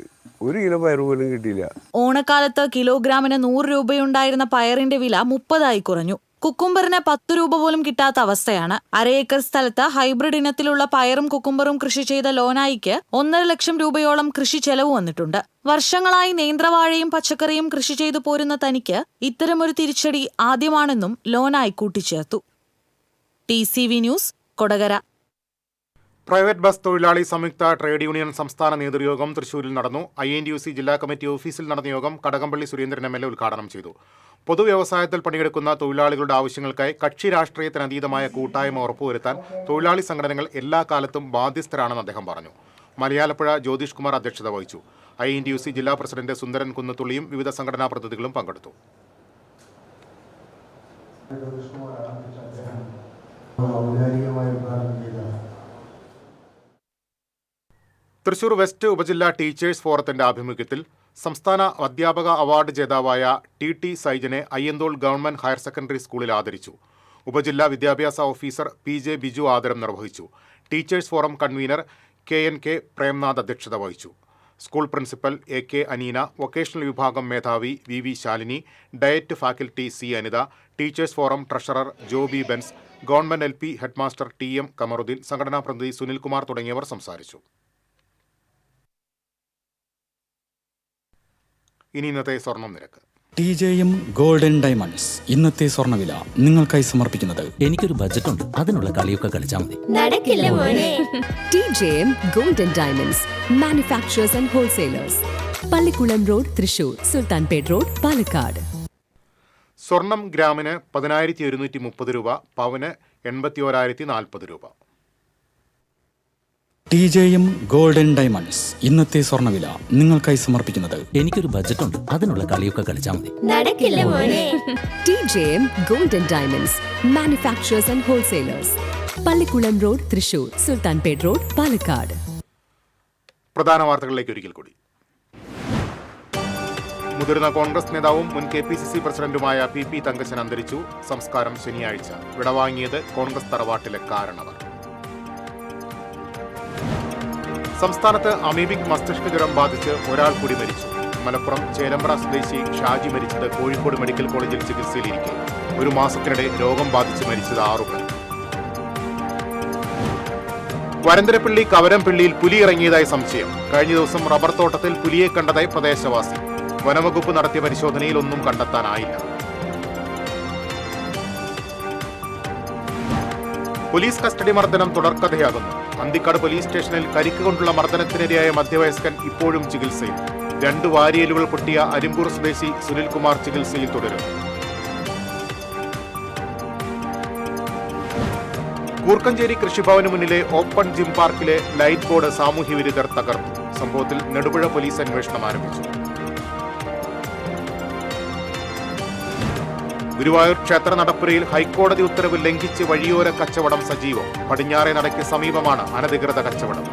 1 കിലോ പയർ പോലും കിട്ടിയില്ല. ഓണക്കാലത്ത് കിലോഗ്രാമിന് 100 രൂപയുണ്ടായിരുന്ന പയറിന്റെ വില 30 കുറഞ്ഞു. കുക്കുംബറിന് 10 രൂപ പോലും കിട്ടാത്ത അവസ്ഥയാണ്. 1/2 ഏക്കർ സ്ഥലത്ത് ഹൈബ്രിഡ് ഇനത്തിലുള്ള പയറും കുക്കുംബറും കൃഷി ചെയ്ത ലോനായിക്ക് 1.5 ലക്ഷം രൂപയോളം കൃഷി ചെലവ് വന്നിട്ടുണ്ട്. വർഷങ്ങളായി നേന്ത്രവാഴയും പച്ചക്കറിയും കൃഷി ചെയ്തു പോരുന്ന തനിക്ക് ഇത്തരമൊരു തിരിച്ചടി ആദ്യമാണെന്നും ലോനായി കൂട്ടിച്ചേർത്തു. TCV news, Kodakara. Private bus തൊഴിലാളി സംയുക്ത ട്രേഡ് യൂണിയൻ സംസ്ഥാന നേതൃയോഗം തൃശൂരിൽ നടന്നു. INTUC ജില്ലാ കമ്മിറ്റി ഓഫീസിൽ നടന്ന യോഗം കടകംപള്ളി സുരേന്ദ്രൻ MLA ഉദ്ഘാടനം ചെയ്തു. പൊതുവ്യവസായത്തിൽ പണിയെടുക്കുന്ന തൊഴിലാളികളുടെ ആവശ്യങ്ങൾക്കായി കക്ഷി രാഷ്ട്രീയത്തിനതീതമായ കൂട്ടായ്മ ഉറപ്പുവരുത്താൻ തൊഴിലാളി സംഘടനകൾ എല്ലാ കാലത്തും ബാധ്യസ്ഥരാണെന്ന് അദ്ദേഹം പറഞ്ഞു. മലയാലപ്പുഴ ജ്യോതിഷ് കുമാർ അധ്യക്ഷത വഹിച്ചു. INTUC ജില്ലാ പ്രസിഡന്റ് സുന്ദരൻ കുന്നത്തുള്ളിയും വിവിധ സംഘടനാ പ്രതിനിധികളും പങ്കെടുത്തു. തൃശൂർ വെസ്റ്റ് ഉപജില്ലാ ടീച്ചേഴ്സ് ഫോറത്തിന്റെ ആഭിമുഖ്യത്തിൽ സംസ്ഥാന അധ്യാപക അവാർഡ് ജേതാവായ TT സൈജനെ അയ്യന്തോൾ ഗവൺമെന്റ് ഹയർ സെക്കൻഡറി സ്കൂളിൽ ആദരിച്ചു. ഉപജില്ലാ വിദ്യാഭ്യാസ ഓഫീസർ PJ ബിജു ആദരം നിർവഹിച്ചു. Teachers forum convener KNK Premnath അധ്യക്ഷത വഹിച്ചു. School principal AK Aneena, vocational വിഭാഗം മേധാവി VV Shalini, diet faculty C Anitha, teachers forum treasurer Joby Bens, government LP headmaster TM Kamaruddeen, സംഘടനാ പ്രതിനിധി സുനിൽകുമാർ തുടങ്ങിയവർ സംസാരിച്ചു. ഇനി ഇന്നത്തെ സ്വർണം നിരക്ക്. TJM ഗോൾഡൻ ഡയമണ്ട്സ് ഇന്നത്തെ സ്വർണ്ണവില നിങ്ങൾക്കായി സമർപ്പിക്കുന്നത്. എനിക്കൊരു ബജറ്റ് ഉണ്ട്, അതിനുള്ള കളിയൊക്കെ കളിച്ചാൽ മതി. നടക്കില്ല മോനെ. TJM golden diamonds manufacturers and wholesalers, Pallikulam road, Thrissur, Sultanpet road, Palakkad. സ്വർണം ഗ്രാമിന് 10,230 രൂപ, പവന് 81,040 രൂപ. TJM ഗോൾഡൻ ഡയമണ്ട്സ് ഇന്നത്തെ സ്വർണ്ണവില നിങ്ങൾക്കായി സമർപ്പിക്കുന്നത്. എനിക്കൊരു ബജറ്റ് ഉണ്ട്, അതിനുള്ള കളിയൊക്കെ കളിച്ചാൽ മതി. നടക്കില്ല മോനെ. TJM golden diamonds manufacturers and wholesalers, Pallikulam road, Thrissur, Sultanpet road, Palakkad. പ്രധാന വാർത്തകളിലേക്ക് ഒരിക്കൽ കൂടി. മുതിർന്ന കോൺഗ്രസ് നേതാവും മുൻ KPCC പ്രസിഡന്റുമായ PP തങ്കച്ചൻ അന്തരിച്ചു. സംസ്കാരം ശനിയാഴ്ച. വിടവാങ്ങിയത് കോൺഗ്രസ് തറവാട്ടിലെ കാരണവർ. സംസ്ഥാനത്ത് അമീബിക് മസ്തിഷ്ക ജ്വരം ബാധിച്ച് ഒരാൾ കൂടി മരിച്ചു. മലപ്പുറം ചേലമ്പ്ര സ്വദേശി ഷാജി മരിച്ചത് കോഴിക്കോട് മെഡിക്കൽ കോളേജിൽ ചികിത്സയിലിരിക്കെ. 1 മാസത്തിനിടെ രോഗം ബാധിച്ച് മരിച്ചത് 6 പേർ. വരന്തരപ്പള്ളി കവരംപള്ളിയിൽ പുലി ഇറങ്ങിയതായി സംശയം. കഴിഞ്ഞ ദിവസം റബ്ബർ തോട്ടത്തിൽ പുലിയെ കണ്ടതായി പ്രദേശവാസി. വനവകുപ്പ് നടത്തിയ പരിശോധനയിൽ ഒന്നും കണ്ടെത്താനായില്ല. പോലീസ് കസ്റ്റഡി മർദ്ദനം തുടർക്കഥയാകുന്നു. അന്തിക്കാട് പോലീസ് സ്റ്റേഷനിൽ കരിക്ക് കൊണ്ടുള്ള മർദ്ദനത്തിനിരയായ മധ്യവയസ്കൻ ഇപ്പോഴും ചികിത്സയിൽ. 2 വാരിയലുകൾ പൊട്ടിയ അരിമ്പൂർ സ്വദേശി സുനിൽകുമാർ ചികിത്സയിൽ തുടരും. കൂർക്കഞ്ചേരി കൃഷിഭവന് മുന്നിലെ ഓപ്പൺ ജിം പാർക്കിലെ ലൈറ്റ് ബോർഡ് സാമൂഹ്യവിരുദ്ധർ തകർത്തു. സംഭവത്തിൽ നെടുപുഴ പോലീസ് അന്വേഷണം ആരംഭിച്ചു. ഗുരുവായൂർ ക്ഷേത്ര നടപ്പുരയിൽ ഹൈക്കോടതി ഉത്തരവ് ലംഘിച്ച് വഴിയോര കച്ചവടം സജീവം. പടിഞ്ഞാറേ നടയ്ക്ക് സമീപമാണ് അനധികൃത കച്ചവടം.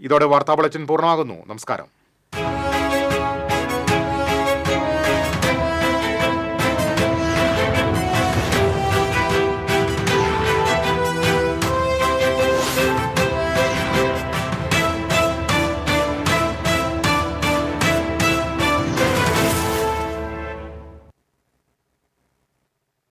ഇതോടെ വാർത്താ ബുള്ളറ്റിൻ പൂർണ്ണമാകുന്നു. നമസ്കാരം.